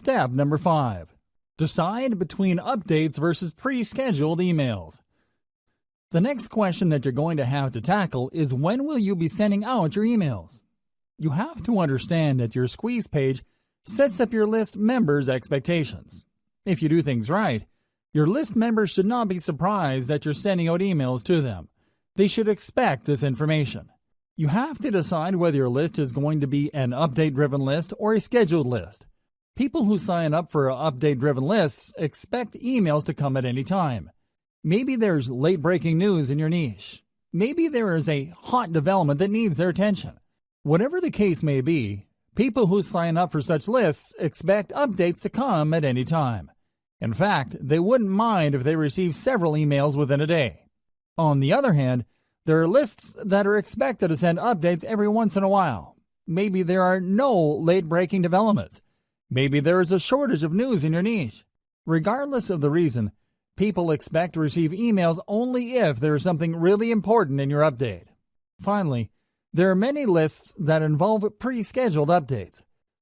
Step number 5. Decide between updates versus pre-scheduled emails. The next question that you're going to have to tackle is, when will you be sending out your emails? You have to understand that your squeeze page sets up your list members' expectations. If you do things right, your list members should not be surprised that you're sending out emails to them. They should expect this information. You have to decide whether your list is going to be an update-driven list or a scheduled list. People who sign up for update-driven lists expect emails to come at any time. Maybe there's late-breaking news in your niche. Maybe there is a hot development that needs their attention. Whatever the case may be, people who sign up for such lists expect updates to come at any time. In fact, they wouldn't mind if they receive several emails within a day. On the other hand, there are lists that are expected to send updates every once in a while. Maybe there are no late-breaking developments. Maybe there is a shortage of news in your niche. Regardless of the reason, people expect to receive emails only if there is something really important in your update. Finally, there are many lists that involve pre-scheduled updates.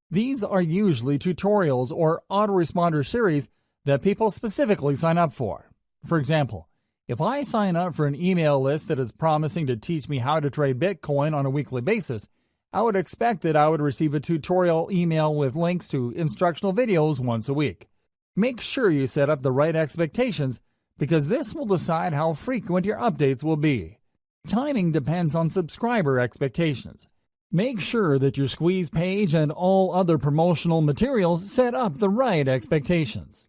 These are usually tutorials or autoresponder series that people specifically sign up for. For example, if I sign up for an email list that is promising to teach me how to trade Bitcoin on a weekly basis, I would expect that I would receive a tutorial email with links to instructional videos once a week. Make sure you set up the right expectations, because this will decide how frequent your updates will be. Timing depends on subscriber expectations. Make sure that your squeeze page and all other promotional materials set up the right expectations.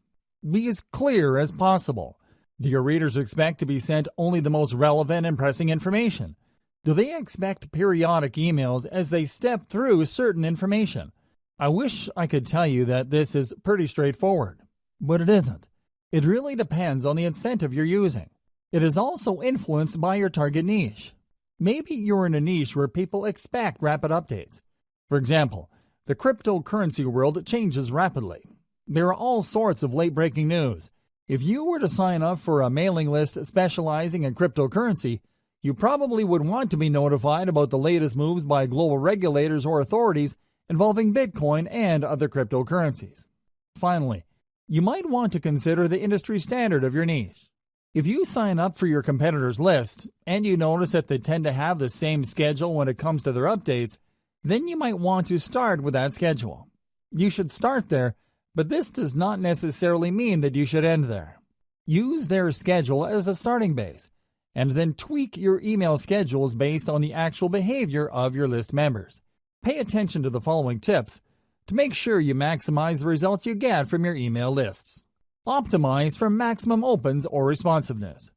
Be as clear as possible. Do your readers expect to be sent only the most relevant and pressing information? Do they expect periodic emails as they step through certain information? I wish I could tell you that this is pretty straightforward, but it isn't. It really depends on the incentive you're using. It is also influenced by your target niche. Maybe you're in a niche where people expect rapid updates. For example, the cryptocurrency world changes rapidly. There are all sorts of late-breaking news. If you were to sign up for a mailing list specializing in cryptocurrency, you probably would want to be notified about the latest moves by global regulators or authorities involving Bitcoin and other cryptocurrencies. Finally, you might want to consider the industry standard of your niche. If you sign up for your competitors' list and you notice that they tend to have the same schedule when it comes to their updates, then you might want to start with that schedule. You should start there, but this does not necessarily mean that you should end there. Use their schedule as a starting base, and then tweak your email schedules based on the actual behavior of your list members. Pay attention to the following tips to make sure you maximize the results you get from your email lists. Optimize for maximum opens or responsiveness.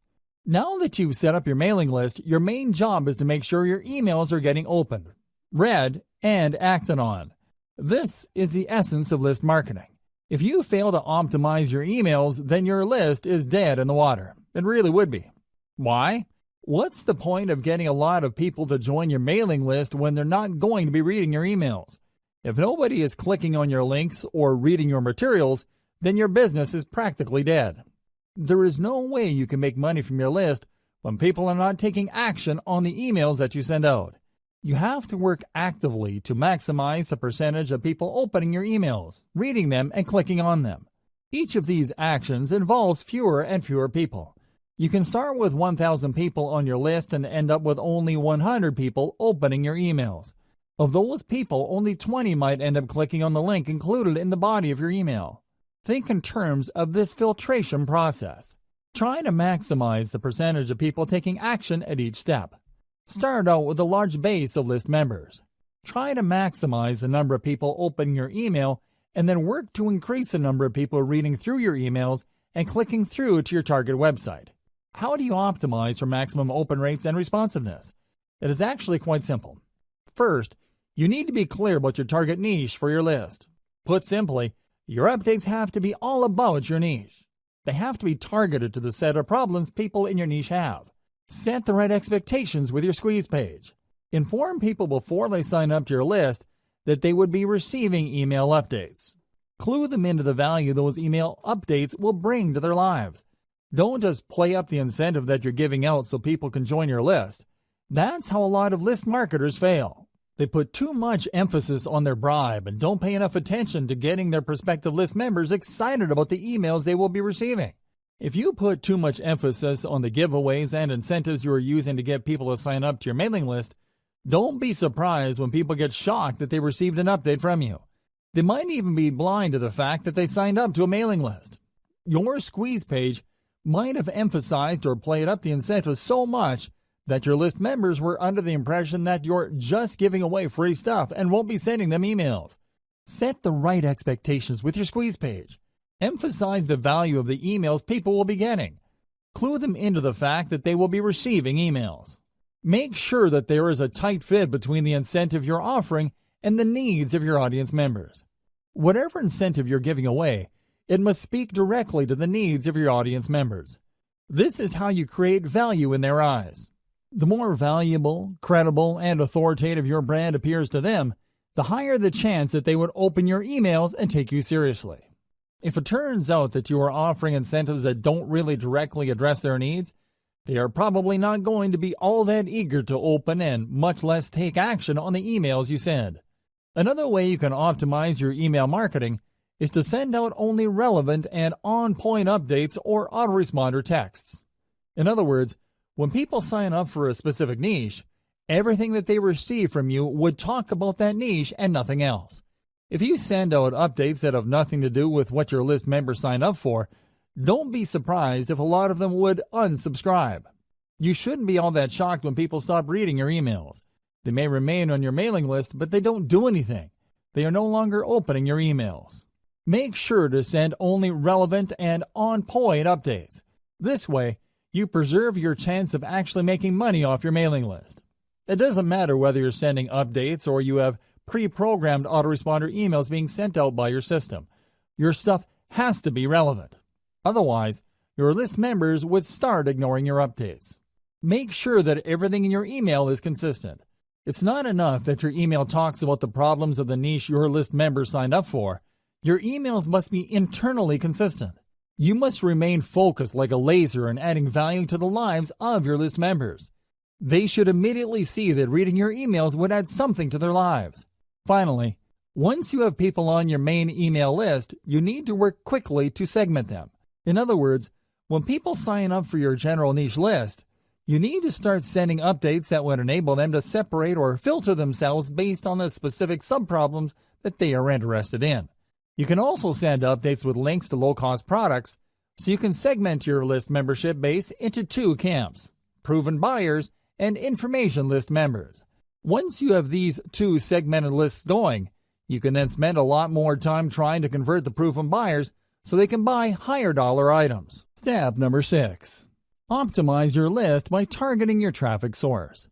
Now that you've set up your mailing list, your main job is to make sure your emails are getting opened, read, and acted on. This is the essence of list marketing. If you fail to optimize your emails, then your list is dead in the water. It really would be. Why? What's the point of getting a lot of people to join your mailing list when they're not going to be reading your emails? If nobody is clicking on your links or reading your materials, then your business is practically dead. There is no way you can make money from your list when people are not taking action on the emails that you send out. You have to work actively to maximize the percentage of people opening your emails, reading them, and clicking on them. Each of these actions involves fewer and fewer people. You can start with 1,000 people on your list and end up with only 100 people opening your emails. Of those people, only 20 might end up clicking on the link included in the body of your email. Think in terms of this filtration process. Try to maximize the percentage of people taking action at each step. Start out with a large base of list members. Try to maximize the number of people opening your email and then work to increase the number of people reading through your emails and clicking through to your target website. How do you optimize for maximum open rates and responsiveness? It is actually quite simple. First, you need to be clear about your target niche for your list. Put simply, your updates have to be all about your niche. They have to be targeted to the set of problems people in your niche have. Set the right expectations with your squeeze page. Inform people before they sign up to your list that they would be receiving email updates. Clue them into the value those email updates will bring to their lives. Don't just play up the incentive that you're giving out so people can join your list. That's how a lot of list marketers fail. They put too much emphasis on their bribe and don't pay enough attention to getting their prospective list members excited about the emails they will be receiving. If you put too much emphasis on the giveaways and incentives you are using to get people to sign up to your mailing list, don't be surprised when people get shocked that they received an update from you. They might even be blind to the fact that they signed up to a mailing list. Your squeeze page might have emphasized or played up the incentives so much that your list members were under the impression that you're just giving away free stuff and won't be sending them emails. Set the right expectations with your squeeze page. Emphasize the value of the emails people will be getting. Clue them into the fact that they will be receiving emails. Make sure that there is a tight fit between the incentive you're offering and the needs of your audience members. Whatever incentive you're giving away, it must speak directly to the needs of your audience members. This is how you create value in their eyes. The more valuable, credible, and authoritative your brand appears to them, the higher the chance that they would open your emails and take you seriously. If it turns out that you are offering incentives that don't really directly address their needs, they are probably not going to be all that eager to open and much less take action on the emails you send. Another way you can optimize your email marketing is to send out only relevant and on-point updates or autoresponder texts. In other words, when people sign up for a specific niche, everything that they receive from you would talk about that niche and nothing else. If you send out updates that have nothing to do with what your list members sign up for, don't be surprised if a lot of them would unsubscribe. You shouldn't be all that shocked when people stop reading your emails. They may remain on your mailing list, but they don't do anything. They are no longer opening your emails. Make sure to send only relevant and on-point updates. This way, you preserve your chance of actually making money off your mailing list. It doesn't matter whether you're sending updates or you have pre-programmed autoresponder emails being sent out by your system. Your stuff has to be relevant. Otherwise, your list members would start ignoring your updates. Make sure that everything in your email is consistent. It's not enough that your email talks about the problems of the niche your list members signed up for. Your emails must be internally consistent. You must remain focused like a laser in adding value to the lives of your list members. They should immediately see that reading your emails would add something to their lives. Finally, once you have people on your main email list, you need to work quickly to segment them. In other words, when people sign up for your general niche list, you need to start sending updates that would enable them to separate or filter themselves based on the specific subproblems that they are interested in. You can also send updates with links to low-cost products, so you can segment your list membership base into two camps: proven buyers and information list members. Once you have these two segmented lists going, you can then spend a lot more time trying to convert the proven buyers so they can buy higher dollar items. Step number 6. Optimize your list by targeting your traffic source.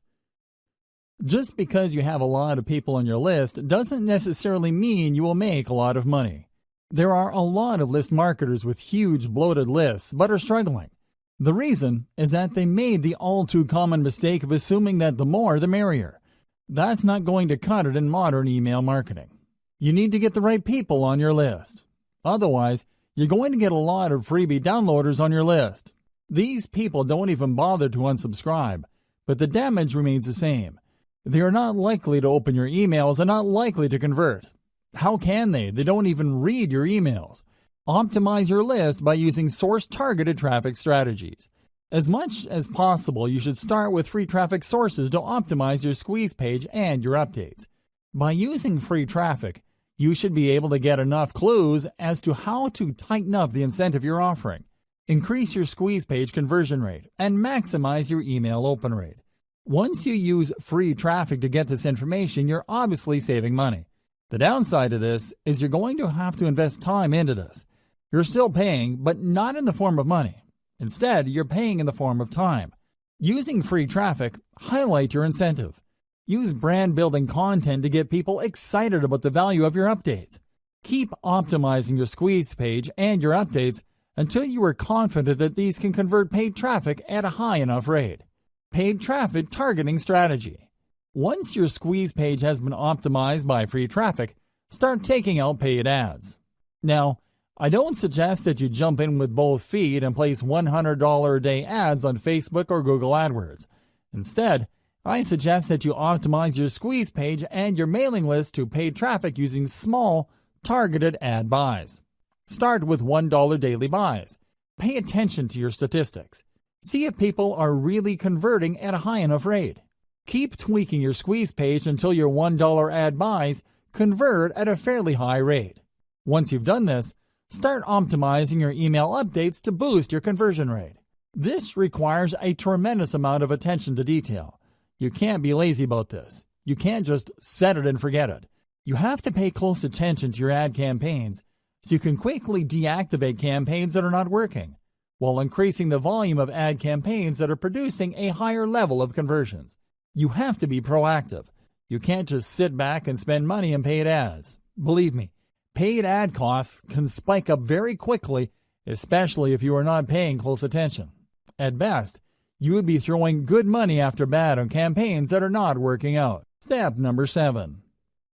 Just because you have a lot of people on your list doesn't necessarily mean you will make a lot of money. There are a lot of list marketers with huge bloated lists but are struggling. The reason is that they made the all-too-common mistake of assuming that the more the merrier. That's not going to cut it in modern email marketing. You need to get the right people on your list. Otherwise, you're going to get a lot of freebie downloaders on your list. These people don't even bother to unsubscribe, but the damage remains the same. They are not likely to open your emails and not likely to convert. How can they? They don't even read your emails. Optimize your list by using source-targeted traffic strategies. As much as possible, you should start with free traffic sources to optimize your squeeze page and your updates. By using free traffic, you should be able to get enough clues as to how to tighten up the incentive you're offering, increase your squeeze page conversion rate, and maximize your email open rate. Once you use free traffic to get this information, you're obviously saving money. The downside of this is you're going to have to invest time into this. You're still paying, but not in the form of money. Instead, you're paying in the form of time. Using free traffic, highlight your incentive. Use brand-building content to get people excited about the value of your updates. Keep optimizing your squeeze page and your updates until you are confident that these can convert paid traffic at a high enough rate. Paid traffic targeting strategy. Once your squeeze page has been optimized by free traffic, start taking out paid ads. Now, I don't suggest that you jump in with both feet and place $100 a day ads on Facebook or Google AdWords. Instead, I suggest that you optimize your squeeze page and your mailing list to paid traffic using small, targeted ad buys. Start with $1 daily buys. Pay attention to your statistics. See if people are really converting at a high enough rate. Keep tweaking your squeeze page until your $1 ad buys convert at a fairly high rate. Once you've done this, start optimizing your email updates to boost your conversion rate. This requires a tremendous amount of attention to detail. You can't be lazy about this. You can't just set it and forget it. You have to pay close attention to your ad campaigns so you can quickly deactivate campaigns that are not working, while increasing the volume of ad campaigns that are producing a higher level of conversions. You have to be proactive. You can't just sit back and spend money on paid ads. Believe me, paid ad costs can spike up very quickly, especially if you are not paying close attention. At best, you would be throwing good money after bad on campaigns that are not working out. Step number 7.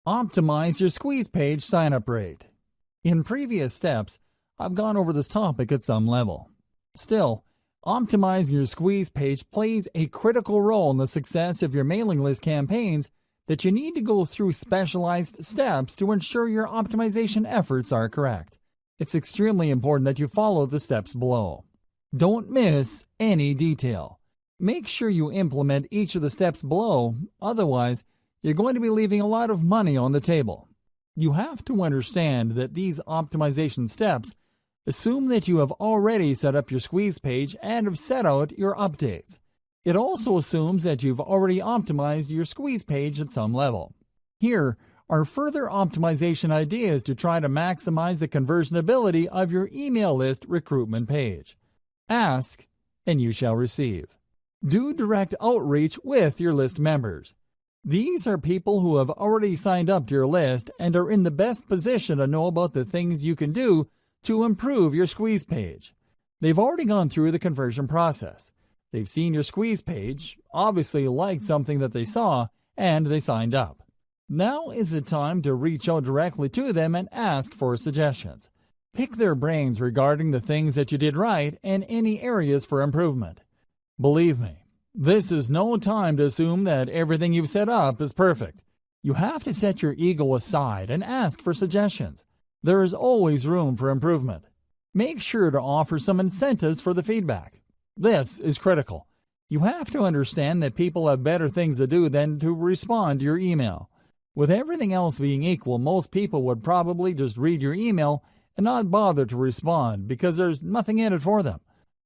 Optimize your squeeze page sign-up rate. In previous steps, I've gone over this topic at some level. Still, optimizing your squeeze page plays a critical role in the success of your mailing list campaigns that you need to go through specialized steps to ensure your optimization efforts are correct. It's extremely important that you follow the steps below. Don't miss any detail. Make sure you implement each of the steps below, otherwise, you're going to be leaving a lot of money on the table. You have to understand that these optimization steps assume that you have already set up your squeeze page and have set out your updates. It also assumes that you've already optimized your squeeze page at some level. Here are further optimization ideas to try to maximize the conversion ability of your email list recruitment page. Ask, and you shall receive. Do direct outreach with your list members. These are people who have already signed up to your list and are in the best position to know about the things you can do to improve your squeeze page. They've already gone through the conversion process. They've seen your squeeze page, obviously liked something that they saw, and they signed up. Now is the time to reach out directly to them and ask for suggestions. Pick their brains regarding the things that you did right and any areas for improvement. Believe me, this is no time to assume that everything you've set up is perfect. You have to set your ego aside and ask for suggestions. There is always room for improvement. Make sure to offer some incentives for the feedback. This is critical. You have to understand that people have better things to do than to respond to your email. With everything else being equal, most people would probably just read your email and not bother to respond because there's nothing in it for them.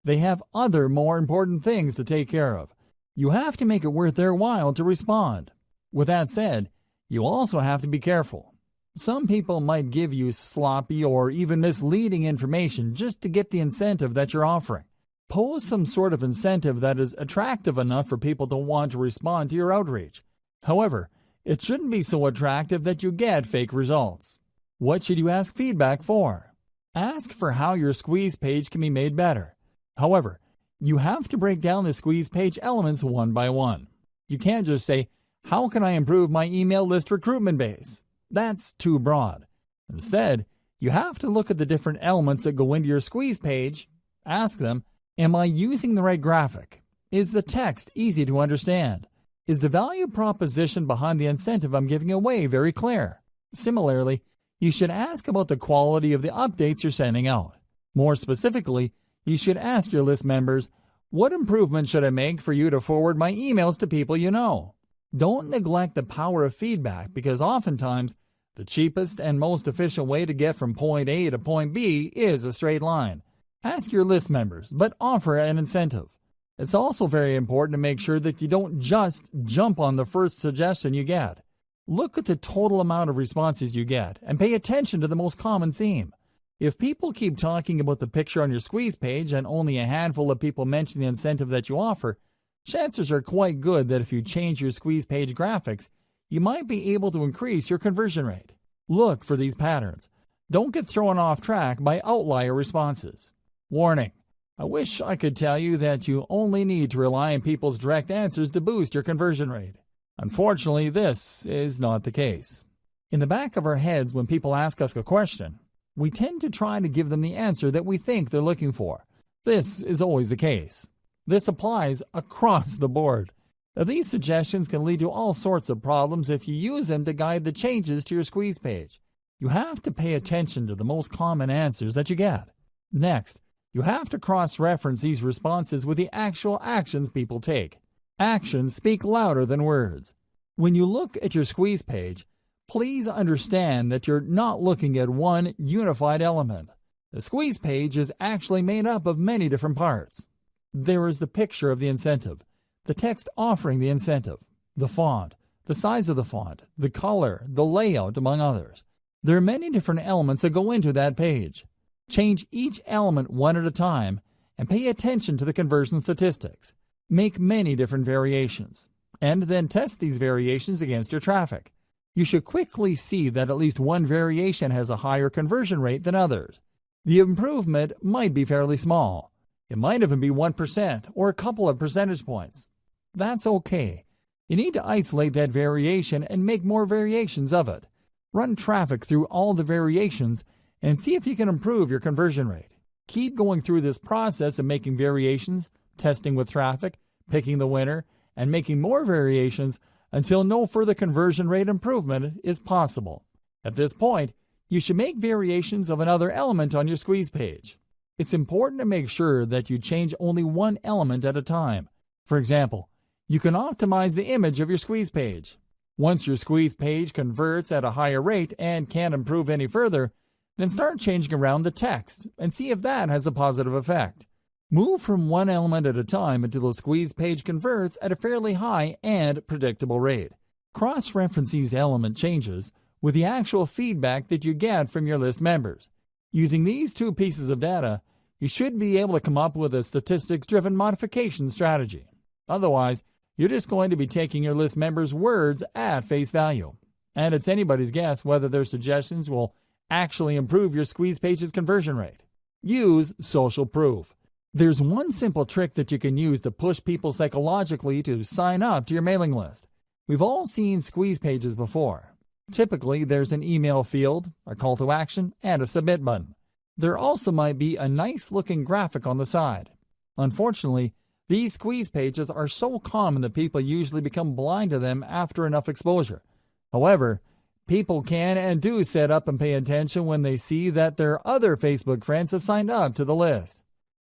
They have other more important things to take care of. You have to make it worth their while to respond. With that said, you also have to be careful. Some people might give you sloppy or even misleading information just to get the incentive that you're offering. Pose some sort of incentive that is attractive enough for people to want to respond to your outreach. However, it shouldn't be so attractive that you get fake results. What should you ask feedback for? Ask for how your squeeze page can be made better. However, you have to break down the squeeze page elements one by one. You can't just say, "How can I improve my email list recruitment base?" That's too broad. Instead, you have to look at the different elements that go into your squeeze page. Ask them, am I using the right graphic? Is the text easy to understand? Is the value proposition behind the incentive I'm giving away very clear? Similarly, you should ask about the quality of the updates you're sending out. More specifically, you should ask your list members, what improvement should I make for you to forward my emails to people you know? Don't neglect the power of feedback because oftentimes the cheapest and most efficient way to get from point A to point B is a straight line. Ask your list members, but offer an incentive. It's also very important to make sure that you don't just jump on the first suggestion you get. Look at the total amount of responses you get and pay attention to the most common theme. If people keep talking about the picture on your squeeze page and only a handful of people mention the incentive that you offer, chances are quite good that if you change your squeeze page graphics, you might be able to increase your conversion rate. Look for these patterns. Don't get thrown off track by outlier responses. Warning: I wish I could tell you that you only need to rely on people's direct answers to boost your conversion rate. Unfortunately, this is not the case. In the back of our heads, when people ask us a question, we tend to try to give them the answer that we think they're looking for. This is always the case. This applies across the board. Now, these suggestions can lead to all sorts of problems if you use them to guide the changes to your squeeze page. You have to pay attention to the most common answers that you get. Next, you have to cross-reference these responses with the actual actions people take. Actions speak louder than words. When you look at your squeeze page, please understand that you're not looking at one unified element. The squeeze page is actually made up of many different parts. There is the picture of the incentive, the text offering the incentive, the font, the size of the font, the color, the layout, among others. There are many different elements that go into that page. Change each element one at a time and pay attention to the conversion statistics. Make many different variations, and then test these variations against your traffic. You should quickly see that at least one variation has a higher conversion rate than others. The improvement might be fairly small. It might even be 1% or a couple of percentage points. That's okay. You need to isolate that variation and make more variations of it. Run traffic through all the variations and see if you can improve your conversion rate. Keep going through this process of making variations, testing with traffic, picking the winner, and making more variations until no further conversion rate improvement is possible. At this point, you should make variations of another element on your squeeze page. It's important to make sure that you change only one element at a time. For example, you can optimize the image of your squeeze page. Once your squeeze page converts at a higher rate and can't improve any further, then start changing around the text and see if that has a positive effect. Move from one element at a time until the squeeze page converts at a fairly high and predictable rate. Cross-reference these element changes with the actual feedback that you get from your list members. Using these two pieces of data, you should be able to come up with a statistics-driven modification strategy. Otherwise, you're just going to be taking your list members' words at face value. And it's anybody's guess whether their suggestions will actually improve your squeeze page's conversion rate. Use social proof. There's one simple trick that you can use to push people psychologically to sign up to your mailing list. We've all seen squeeze pages before. Typically, there's an email field, a call to action, and a submit button. There also might be a nice-looking graphic on the side. Unfortunately, these squeeze pages are so common that people usually become blind to them after enough exposure. However, people can and do set up and pay attention when they see that their other Facebook friends have signed up to the list.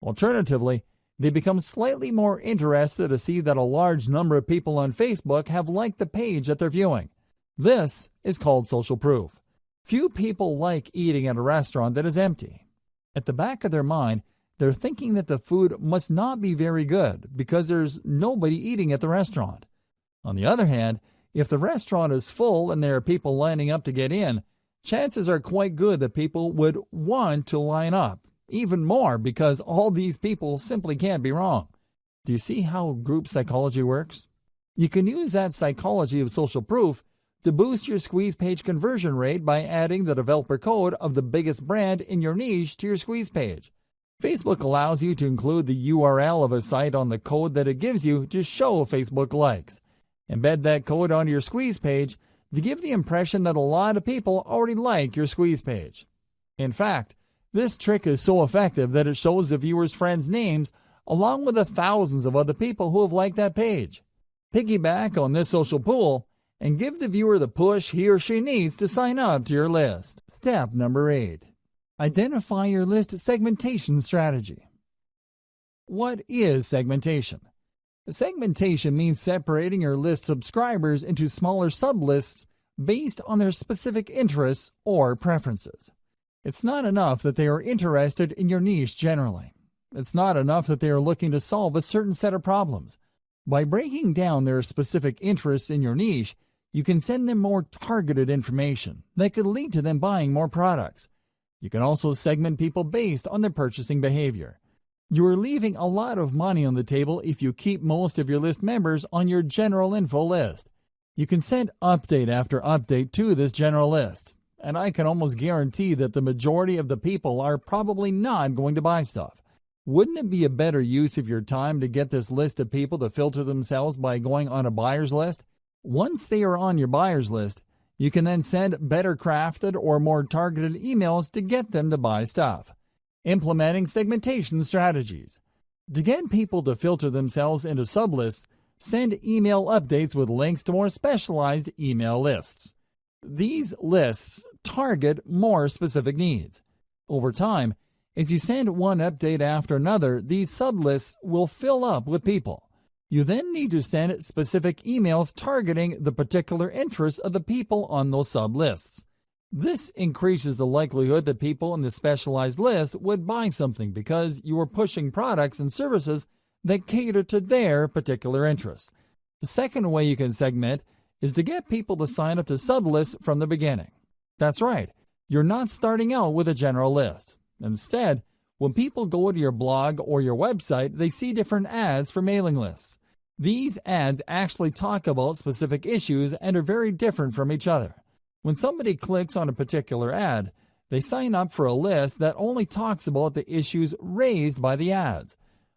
Alternatively, they become slightly more interested to see that a large number of people on Facebook have liked the page that they're viewing. This is called social proof. Few people like eating at a restaurant that is empty. At the back of their mind, they're thinking that the food must not be very good because there's nobody eating at the restaurant. On the other hand, if the restaurant is full and there are people lining up to get in, chances are quite good that people would want to line up. Even more because all these people simply can't be wrong. Do you see how group psychology works? You can use that psychology of social proof to boost your squeeze page conversion rate by adding the developer code of the biggest brand in your niche to your squeeze page. Facebook allows you to include the URL of a site on the code that it gives you to show Facebook likes. Embed that code onto your squeeze page to give the impression that a lot of people already like your squeeze page. In fact, this trick is so effective that it shows the viewer's friends' names along with the thousands of other people who have liked that page. Piggyback on this social pool and give the viewer the push he or she needs to sign up to your list. Step number 8. Identify your list segmentation strategy. What is segmentation? Segmentation means separating your list subscribers into smaller sublists based on their specific interests or preferences. It's not enough that they are interested in your niche generally. It's not enough that they are looking to solve a certain set of problems. By breaking down their specific interests in your niche, you can send them more targeted information that could lead to them buying more products. You can also segment people based on their purchasing behavior. You are leaving a lot of money on the table if you keep most of your list members on your general info list. You can send update after update to this general list, and I can almost guarantee that the majority of the people are probably not going to buy stuff. Wouldn't it be a better use of your time to get this list of people to filter themselves by going on a buyer's list? Once they are on your buyer's list, you can then send better crafted or more targeted emails to get them to buy stuff. Implementing segmentation strategies. To get people to filter themselves into sublists, send email updates with links to more specialized email lists. These lists target more specific needs. Over time, as you send one update after another, these sublists will fill up with people. You then need to send specific emails targeting the particular interests of the people on those sublists. This increases the likelihood that people in the specialized list would buy something because you are pushing products and services that cater to their particular interests. The second way you can segment is to get people to sign up to sublists from the beginning. That's right, you're not starting out with a general list. Instead, when people go to your blog or your website, they see different ads for mailing lists. These ads actually talk about specific issues and are very different from each other. When somebody clicks on a particular ad, they sign up for a list that only talks about the issues raised by the ads.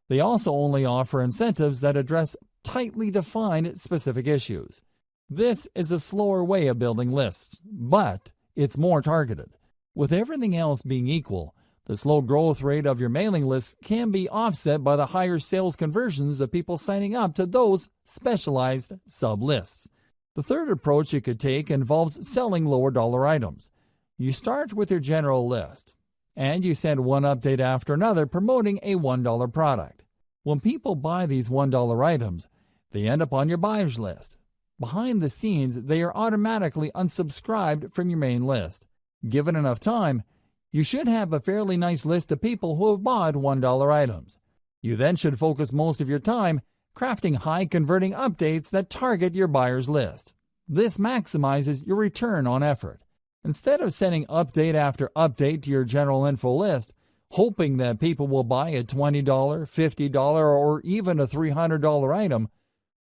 They also only offer incentives that address tightly defined specific issues. This is a slower way of building lists, but it's more targeted. With everything else being equal, the slow growth rate of your mailing lists can be offset by the higher sales conversions of people signing up to those specialized sub-lists. The third approach you could take involves selling lower dollar items. You start with your general list, and you send one update after another promoting a $1 product. When people buy these $1 items, they end up on your buyer's list. Behind the scenes, they are automatically unsubscribed from your main list. Given enough time, you should have a fairly nice list of people who have bought $1 items. You then should focus most of your time crafting high-converting updates that target your buyer's list. This maximizes your return on effort. Instead of sending update after update to your general info list, hoping that people will buy a $20, $50, or even a $300 item,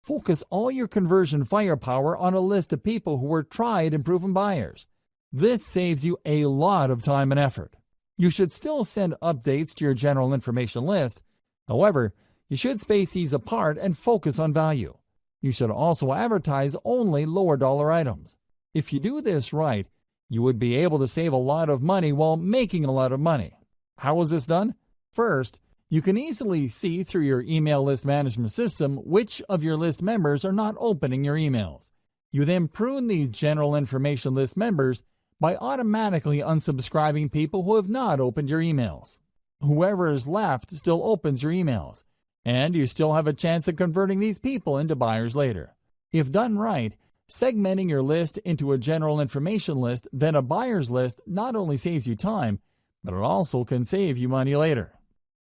focus all your conversion firepower on a list of people who are tried and proven buyers. This saves you a lot of time and effort. You should still send updates to your general information list. However, you should space these apart and focus on value. You should also advertise only lower dollar items. If you do this right, you would be able to save a lot of money while making a lot of money. How is this done? First, you can easily see through your email list management system which of your list members are not opening your emails. You then prune these general information list members by automatically unsubscribing people who have not opened your emails. Whoever is left still opens your emails, and you still have a chance of converting these people into buyers later. If done right, segmenting your list into a general information list, then a buyer's list not only saves you time, but it also can save you money later.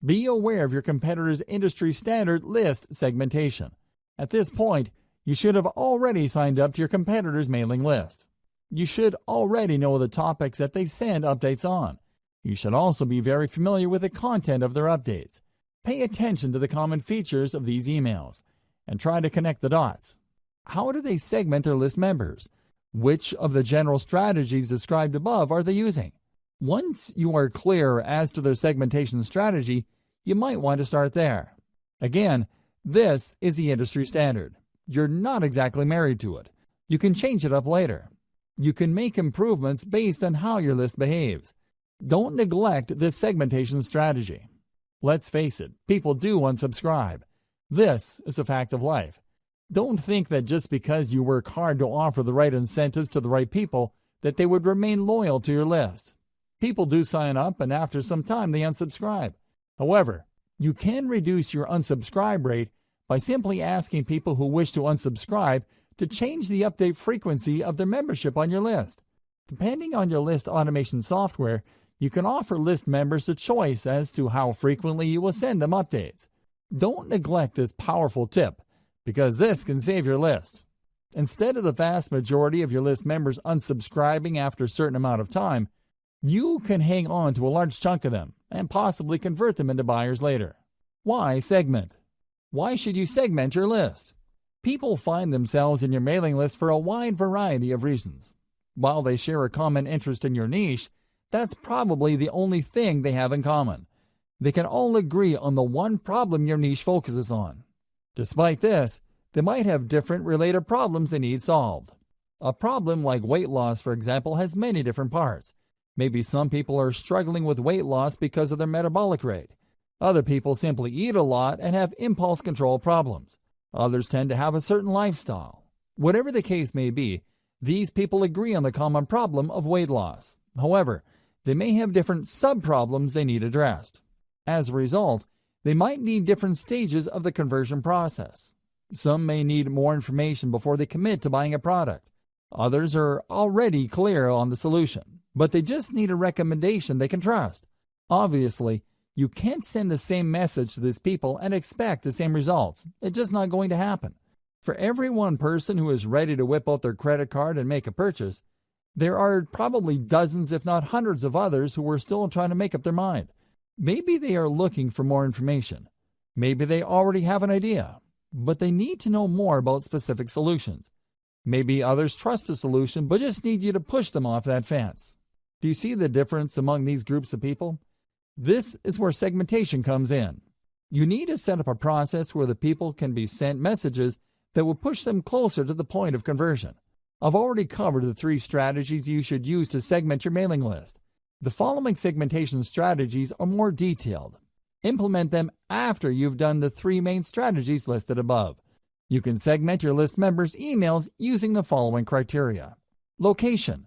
Be aware of your competitors' industry standard list segmentation. At this point, you should have already signed up to your competitors' mailing list. You should already know the topics that they send updates on. You should also be very familiar with the content of their updates. Pay attention to the common features of these emails and try to connect the dots. How do they segment their list members? Which of the general strategies described above are they using? Once you are clear as to their segmentation strategy, you might want to start there. Again, this is the industry standard. You're not exactly married to it. You can change it up later. You can make improvements based on how your list behaves. Don't neglect this segmentation strategy. Let's face it, people do unsubscribe. This is a fact of life. Don't think that just because you work hard to offer the right incentives to the right people, that they would remain loyal to your list. People do sign up, and after some time they unsubscribe. However, you can reduce your unsubscribe rate by simply asking people who wish to unsubscribe to change the update frequency of their membership on your list. Depending on your list automation software, you can offer list members a choice as to how frequently you will send them updates. Don't neglect this powerful tip, because this can save your list. Instead of the vast majority of your list members unsubscribing after a certain amount of time, you can hang on to a large chunk of them and possibly convert them into buyers later. Why segment? Why should you segment your list? People find themselves in your mailing list for a wide variety of reasons. While they share a common interest in your niche, that's probably the only thing they have in common. They can all agree on the one problem your niche focuses on. Despite this, they might have different related problems they need solved. A problem like weight loss, for example, has many different parts. Maybe some people are struggling with weight loss because of their metabolic rate. Other people simply eat a lot and have impulse control problems. Others tend to have a certain lifestyle. Whatever the case may be, these people agree on the common problem of weight loss. However, they may have different sub-problems they need addressed. As a result, they might need different stages of the conversion process. Some may need more information before they commit to buying a product. Others are already clear on the solution, but they just need a recommendation they can trust. Obviously, you can't send the same message to these people and expect the same results. It's just not going to happen. For every one person who is ready to whip out their credit card and make a purchase, there are probably dozens, if not hundreds of others who are still trying to make up their mind. Maybe they are looking for more information. Maybe they already have an idea, but they need to know more about specific solutions. Maybe others trust a solution but just need you to push them off that fence. Do you see the difference among these groups of people? This is where segmentation comes in. You need to set up a process where the people can be sent messages that will push them closer to the point of conversion. I've already covered the 3 strategies you should use to segment your mailing list. The following segmentation strategies are more detailed. Implement them after you've done the 3 main strategies listed above. You can segment your list members' emails using the following criteria. Location.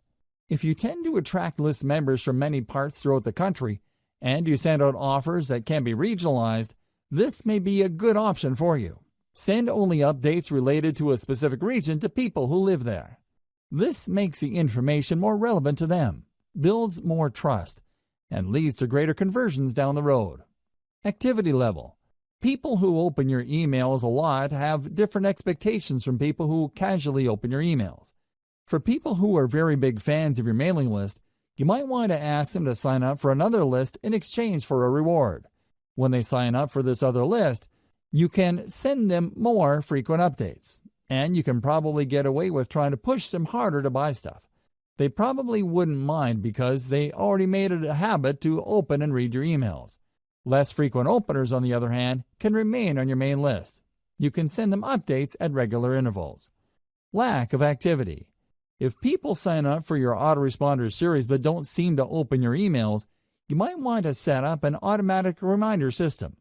If you tend to attract list members from many parts throughout the country, and you send out offers that can be regionalized, this may be a good option for you. Send only updates related to a specific region to people who live there. This makes the information more relevant to them, builds more trust, and leads to greater conversions down the road. Activity level. People who open your emails a lot have different expectations from people who casually open your emails. For people who are very big fans of your mailing list, you might want to ask them to sign up for another list in exchange for a reward. When they sign up for this other list, you can send them more frequent updates, and you can probably get away with trying to push them harder to buy stuff. They probably wouldn't mind because they already made it a habit to open and read your emails. Less frequent openers, on the other hand, can remain on your main list. You can send them updates at regular intervals. Lack of activity. If people sign up for your autoresponder series but don't seem to open your emails, you might want to set up an automatic reminder system.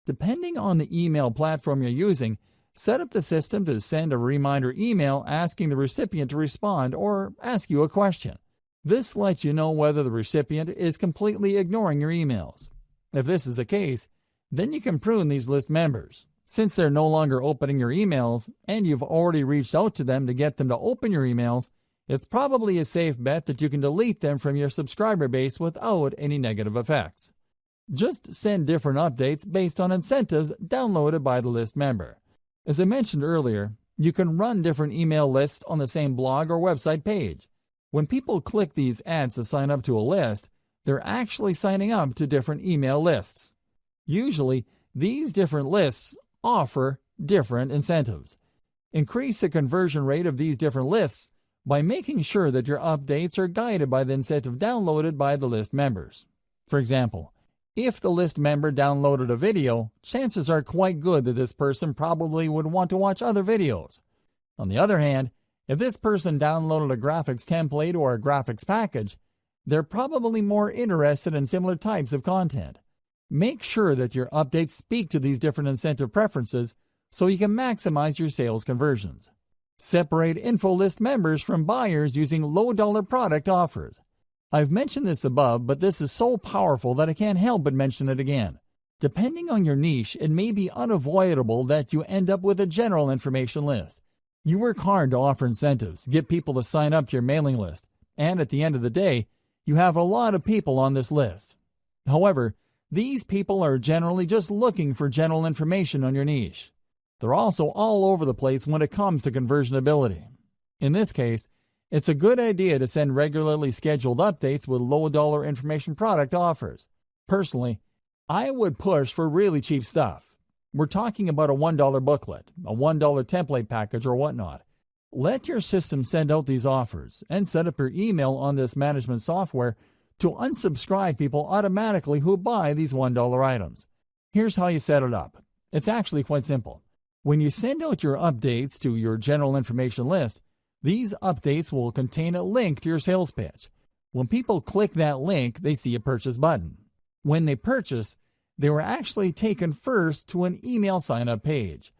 Depending on the email platform you're using, set up the system to send a reminder email asking the recipient to respond or ask you a question. This lets you know whether the recipient is completely ignoring your emails. If this is the case, then you can prune these list members. Since they're no longer opening your emails and you've already reached out to them to get them to open your emails, it's probably a safe bet that you can delete them from your subscriber base without any negative effects. Just send different updates based on incentives downloaded by the list member. As I mentioned earlier, you can run different email lists on the same blog or website page. When people click these ads to sign up to a list, they're actually signing up to different email lists. Usually, these different lists offer different incentives. Increase the conversion rate of these different lists by making sure that your updates are guided by the incentive downloaded by the list members. For example, if the list member downloaded a video, chances are quite good that this person probably would want to watch other videos. On the other hand, if this person downloaded a graphics template or a graphics package, they're probably more interested in similar types of content. Make sure that your updates speak to these different incentive preferences so you can maximize your sales conversions. Separate info list members from buyers using low-dollar product offers. I've mentioned this above, but this is so powerful that I can't help but mention it again. Depending on your niche, it may be unavoidable that you end up with a general information list. You work hard to offer incentives, get people to sign up to your mailing list, and at the end of the day, you have a lot of people on this list. However, these people are generally just looking for general information on your niche. They're also all over the place when it comes to conversion ability. In this case, it's a good idea to send regularly scheduled updates with low-dollar information product offers. Personally, I would push for really cheap stuff. We're talking about a $1 booklet, a $1 template package, or whatnot. Let your system send out these offers and set up your email on this management software to unsubscribe people automatically who buy these $1 items. Here's how you set it up. It's actually quite simple. When you send out your updates to your general information list, these updates will contain a link to your sales pitch. When people click that link, they see a purchase button. When they purchase, they were actually taken first to an email sign-up page.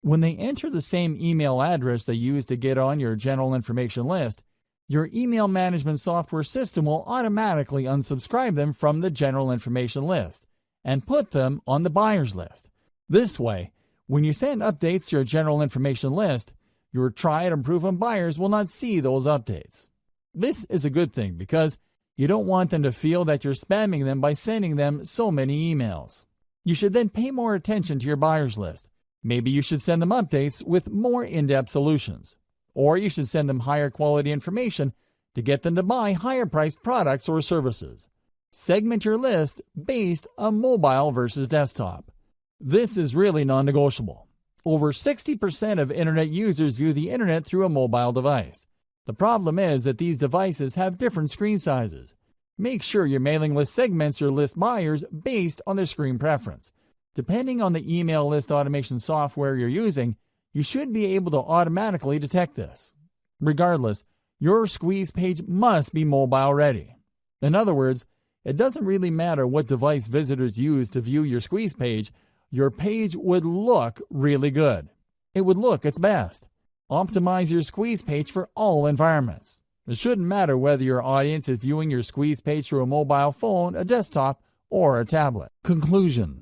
When they enter the same email address they use to get on your general information list, your email management software system will automatically unsubscribe them from the general information list and put them on the buyers list. This way, when you send updates to your general information list, your tried and proven buyers will not see those updates. This is a good thing because you don't want them to feel that you're spamming them by sending them so many emails. You should then pay more attention to your buyers list. Maybe you should send them updates with more in-depth solutions. Or you should send them higher quality information to get them to buy higher priced products or services. Segment your list based on mobile versus desktop. This is really non-negotiable. Over 60% of internet users view the internet through a mobile device. The problem is that these devices have different screen sizes. Make sure your mailing list segments your list buyers based on their screen preference. Depending on the email list automation software you're using, you should be able to automatically detect this. Regardless, your squeeze page must be mobile ready. In other words, it doesn't really matter what device visitors use to view your squeeze page, your page would look really good. It would look its best. Optimize your squeeze page for all environments. It shouldn't matter whether your audience is viewing your squeeze page through a mobile phone, a desktop, or a tablet. Conclusion.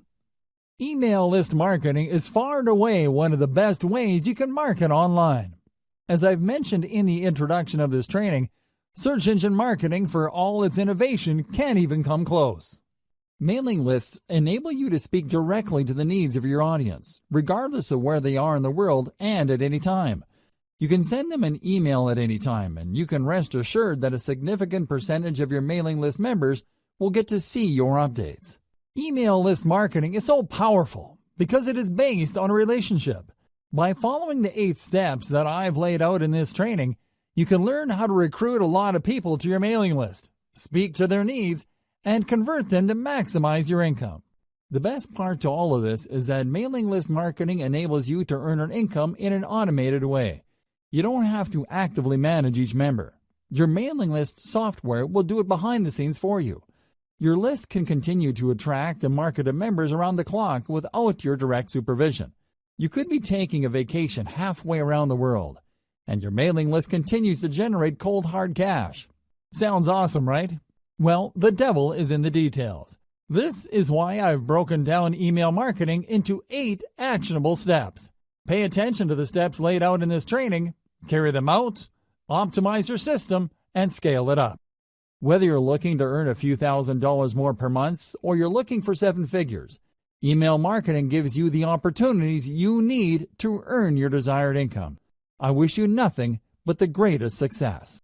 Email list marketing is far and away one of the best ways you can market online. As I've mentioned in the introduction of this training, search engine marketing, for all its innovation, can't even come close. Mailing lists enable you to speak directly to the needs of your audience, regardless of where they are in the world and at any time. You can send them an email at any time, and you can rest assured that a significant percentage of your mailing list members will get to see your updates. Email list marketing is so powerful because it is based on a relationship. By following the 8 steps that I've laid out in this training, you can learn how to recruit a lot of people to your mailing list, speak to their needs, and convert them to maximize your income. The best part to all of this is that mailing list marketing enables you to earn an income in an automated way. You don't have to actively manage each member. Your mailing list software will do it behind the scenes for you. Your list can continue to attract and market to members around the clock without your direct supervision. You could be taking a vacation halfway around the world, and your mailing list continues to generate cold hard cash. Sounds awesome, right? Well, the devil is in the details. This is why I've broken down email marketing into 8 actionable steps. Pay attention to the steps laid out in this training, carry them out, optimize your system, and scale it up. Whether you're looking to earn a few $1,000s more per month or you're looking for 7 figures, email marketing gives you the opportunities you need to earn your desired income. I wish you nothing but the greatest success.